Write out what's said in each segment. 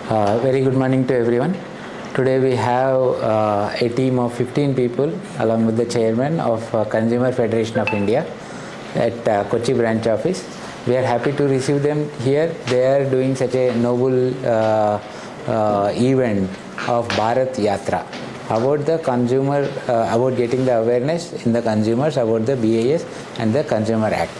Very good morning to everyone. Today we have a team of 15 people along with the chairman of Consumer Federation of India at Kochi branch office. We are happy to receive them here. They are doing such a noble event of Bharat Yatra about the consumer, about getting the awareness in the consumers about the BIS and the Consumer Act.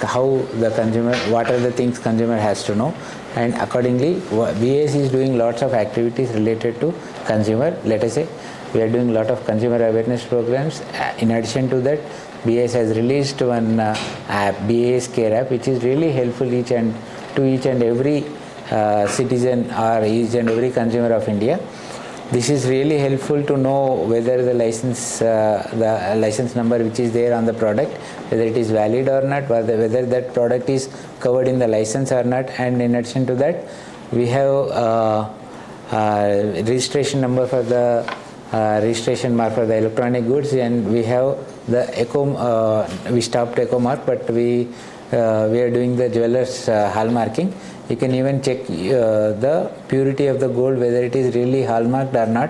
How the consumer, what are the things consumer has to know, and accordingly BIS is doing lots of activities related to consumer. Let us say we are doing a lot of consumer awareness programs. In addition to that, BIS has released one app, BIS Care app, which is really helpful to each and every citizen or each and every consumer of India. This is really helpful to know whether the license number which is there on the product, whether it is valid or not, whether that product is covered in the license or not. And in addition to that, we have registration number for the registration mark for the electronic goods, and we have the eco. We stopped eco mark, but we are doing the jewelers hallmarking. You can even check the purity of the gold, whether it is really hallmarked or not,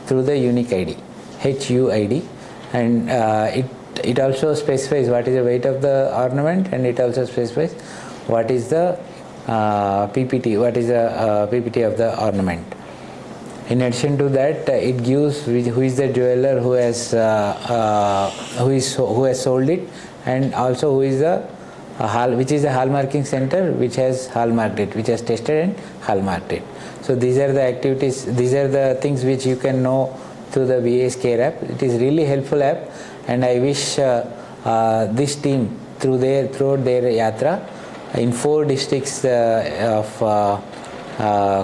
through the unique ID, HUID, and it also specifies what is the weight of the ornament, and it also specifies what is the PPT, what is the PPT of the ornament. In addition to that, it gives who is the jeweler who has sold it, and also who is the which is the hallmarking center which has hallmarked it, which has tested and hallmarked it. So these are the activities, these are the things which you can know through the BIS Care app. It is really helpful app, and I wish this team throughout their yatra in 4 districts of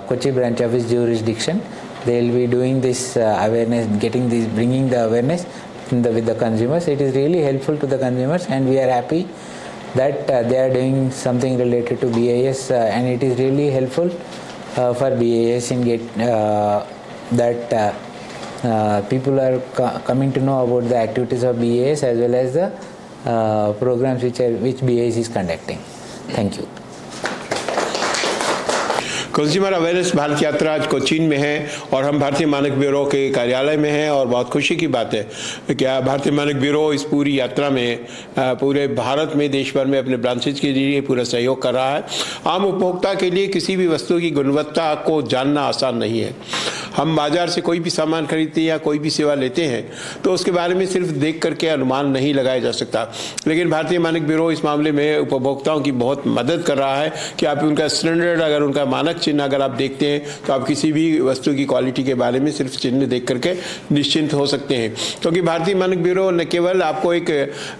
Kochi branch office jurisdiction, they will be doing this awareness, bringing the awareness with the consumers. It is really helpful to the consumers, and we are happy that they are doing something related to BIS, and it is really helpful for BIS in that people are coming to know about the activities of BIS as well as the programs which BIS is conducting. Thank you. Consumer awareness Bharat यात्रा आज कोचीन में है और हम भारतीय मानक bureau के कार्यालय में हैं, और बहुत खुशी की बात है कि भारतीय मानक ब्यूरो इस पूरी यात्रा में पूरे भारत में, देश भर में अपने ब्रांचेज के लिए पूरा सहयोग कर रहा है। आम उपभोक्ता के लिए किसी भी वस्तु की गुणवत्ता को जानना आसान नहीं है। हम बाजार से कोई भी सामान खरीदते हैं या कोई भी सेवा लेते हैं तो उसके बारे में सिर्फ देख करके अनुमान नहीं लगाया जा सकता, लेकिन भारतीय मानक ब्यूरो इस मामले में उपभोक्ताओं की बहुत मदद कर रहा है कि आप उनका स्टैंडर्ड, अगर उनका मानक चिन्ह अगर आप देखते हैं तो आप किसी भी वस्तु की क्वालिटी के बारे में सिर्फ चिन्ह देख करके निश्चिंत हो सकते हैं, क्योंकि भारतीय मानक ब्यूरो न केवल आपको एक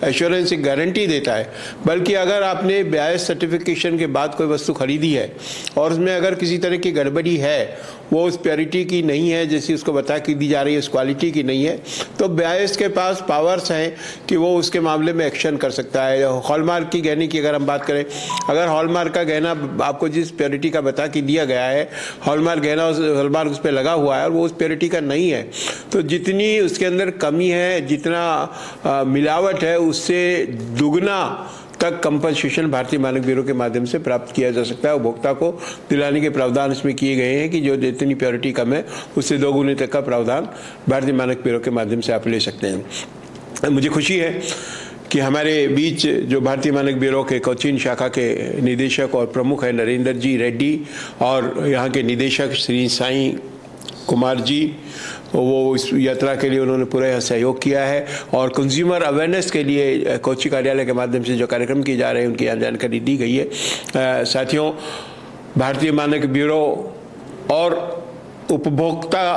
एश्योरेंस, एक गारंटी देता है, बल्कि अगर आपने BIS सर्टिफिकेशन के बाद कोई वस्तु खरीदी है और उसमें अगर किसी तरह की गड़बड़ी है, वो उस प्योरिटी की नहीं है जैसी उसको बता के दी जा रही है, उस क्वालिटी की नहीं है, तो BIS के पास पावर्स हैं कि वो उसके मामले में एक्शन कर सकता है। हॉलमार्क की गहने की अगर हम बात करें, अगर हॉलमार्क का गहना आपको जिस प्योरिटी का बता के दिया गया है, हॉलमार्क गहना हॉलमार्क उस पर लगा हुआ है और वो उस प्योरिटी का नहीं है, तो जितनी उसके अंदर कमी है, जितना मिलावट है, उससे दुगना तक कंपनसेशन भारतीय मानक ब्यूरो के माध्यम से प्राप्त किया जा सकता है। उपभोक्ता को दिलाने के प्रावधान इसमें किए गए हैं कि जो जितनी प्योरिटी कम है उससे 2 गुने तक का प्रावधान भारतीय मानक ब्यूरो के माध्यम से आप ले सकते हैं। मुझे खुशी है कि हमारे बीच जो भारतीय मानक ब्यूरो के कोचीन शाखा के निदेशक और प्रमुख है नरेंद्र जी रेड्डी, और यहाँ के निदेशक श्री साईं कुमार जी, वो इस यात्रा के लिए उन्होंने पूरा सहयोग किया है, और कंज्यूमर अवेयरनेस के लिए कोची कार्यालय के माध्यम से जो कार्यक्रम किए जा रहे हैं उनकी यहाँ जानकारी दी गई है। साथियों, भारतीय मानक ब्यूरो और उपभोक्ता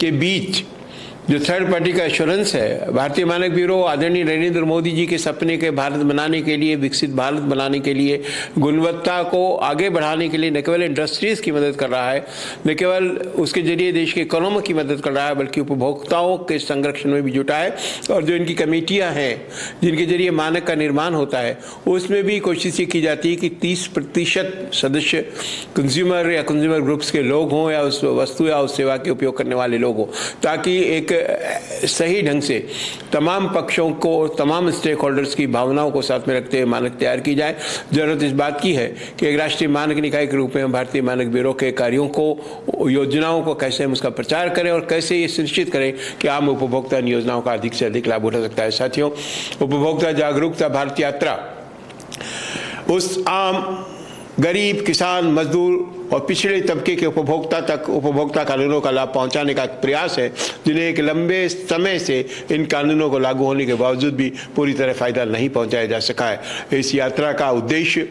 के बीच जो थर्ड पार्टी का एश्योरेंस है, भारतीय मानक ब्यूरो आदरणीय नरेंद्र मोदी जी के सपने के भारत बनाने के लिए, विकसित भारत बनाने के लिए, गुणवत्ता को आगे बढ़ाने के लिए न केवल इंडस्ट्रीज की मदद कर रहा है, न केवल उसके जरिए देश के इकोनॉमी की मदद कर रहा है, बल्कि उपभोक्ताओं के संरक्षण में भी जुटा है। और जो इनकी कमेटियाँ हैं जिनके जरिए मानक का निर्माण होता है, उसमें भी कोशिश ये की जाती है कि 30% सदस्य कंज्यूमर या कंज्यूमर ग्रुप्स के लोग हों, या उस वस्तु या उस सेवा के उपयोग करने वाले लोग हों, ताकि एक सही ढंग से तमाम पक्षों को, तमाम स्टेक होल्डर्स की भावनाओं को साथ में रखते हुए मानक तैयार की जाए। ज़रूरत इस बात की है कि एक राष्ट्रीय मानक निकाय के रूप में भारतीय मानक ब्यूरो के कार्यों को, योजनाओं को कैसे हम उसका प्रचार करें और कैसे ये सुनिश्चित करें कि आम उपभोक्ता इन योजनाओं का अधिक से अधिक लाभ उठा सकता है। साथियों, उपभोक्ता जागरूकता भारत यात्रा उस आम गरीब, किसान, मजदूर और पिछड़े तबके के उपभोक्ता तक उपभोक्ता कानूनों का लाभ पहुंचाने का प्रयास है, जिन्हें एक लंबे समय से इन कानूनों को लागू होने के बावजूद भी पूरी तरह फायदा नहीं पहुंचाया जा सका है। इस यात्रा का उद्देश्य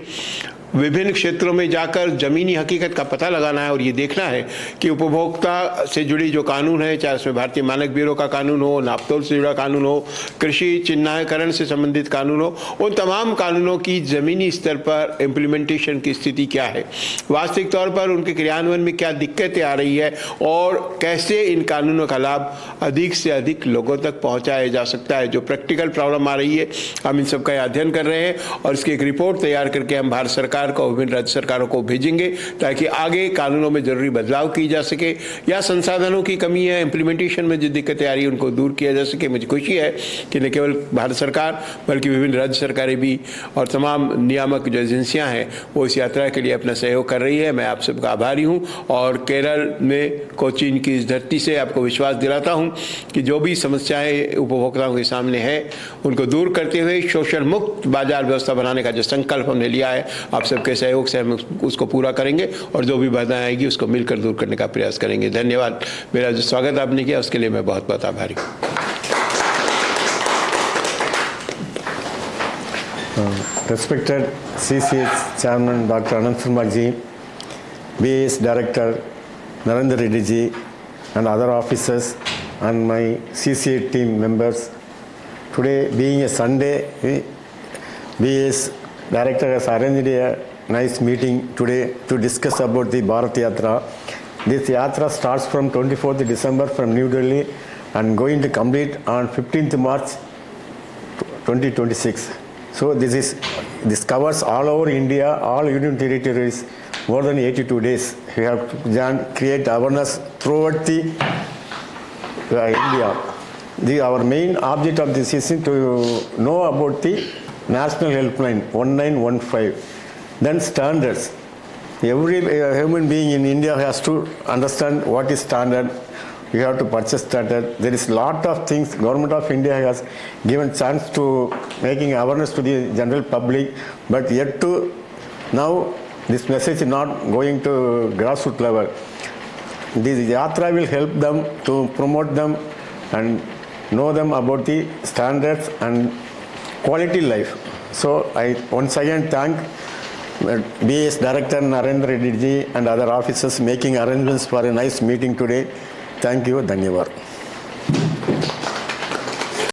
विभिन्न क्षेत्रों में जाकर ज़मीनी हकीकत का पता लगाना है और ये देखना है कि उपभोक्ता से जुड़ी जो कानून है, चाहे उसमें भारतीय मानक ब्यूरो का कानून हो, नापतोल से जुड़ा कानून हो, कृषि चिन्हांकन से संबंधित कानून हो, उन तमाम कानूनों की ज़मीनी स्तर पर इम्प्लीमेंटेशन की स्थिति क्या है, वास्तविक तौर पर उनके क्रियान्वयन में क्या दिक्कतें आ रही है और कैसे इन कानूनों का लाभ अधिक से अधिक लोगों तक पहुँचाया जा सकता है। जो प्रैक्टिकल प्रॉब्लम आ रही है, हम इन सब का अध्ययन कर रहे हैं और इसकी एक रिपोर्ट तैयार करके हम भारत सरकार को, विभिन्न राज्य सरकारों को भेजेंगे ताकि आगे कानूनों में जरूरी बदलाव की जा सके या संसाधनों की कमी है, इम्प्लीमेंटेशन में जो दिक्कतें आ रही है उनको दूर किया जा सके। मुझे खुशी है कि न केवल भारत सरकार बल्कि विभिन्न राज्य सरकारें भी और तमाम नियामक जो एजेंसियां हैं वो इस यात्रा के लिए अपना सहयोग कर रही है। मैं आप सबका आभारी हूं और केरल में कोचीन की इस धरती से आपको विश्वास दिलाता हूं कि जो भी समस्याएं उपभोक्ताओं के सामने है उनको दूर करते हुए शोषण मुक्त बाजार व्यवस्था बनाने का जो संकल्प हमने लिया है, आप सबके सहयोग से हम उसको पूरा करेंगे और जो भी बाधाएं आएगी उसको मिलकर दूर करने का प्रयास करेंगे। धन्यवाद। मेरा जो स्वागत आपने किया उसके लिए मैं बहुत बहुत आभारी हूँ। Respected CCH Chairman Dr. Anand Sharma ji, BAS Director Narendra Reddy ji, and other officers and my CCA team members. Today, being a Sunday, BAS Director has arranged a nice meeting today to discuss about the Bharat Yatra. This Yatra starts from 24th December from New Delhi and going to complete on 15th March 2026. So this covers all over India, all union territories, more than 82 days. We have to create awareness throughout the India. Our main object of this is to know about the National Helpline 1915. Then standards. Every human being in India has to understand what is standard. You have to purchase standard. There is a lot of things. Government of India has given chance to making awareness to the general public, but yet to now this message is not going to grassroots level. This Yatra will help them to promote them and know them about the standards and quality life. So I once again thank BAS Director Narendra Reddy ji and other officers making arrangements for a nice meeting today. Thank you. Dhanyavad.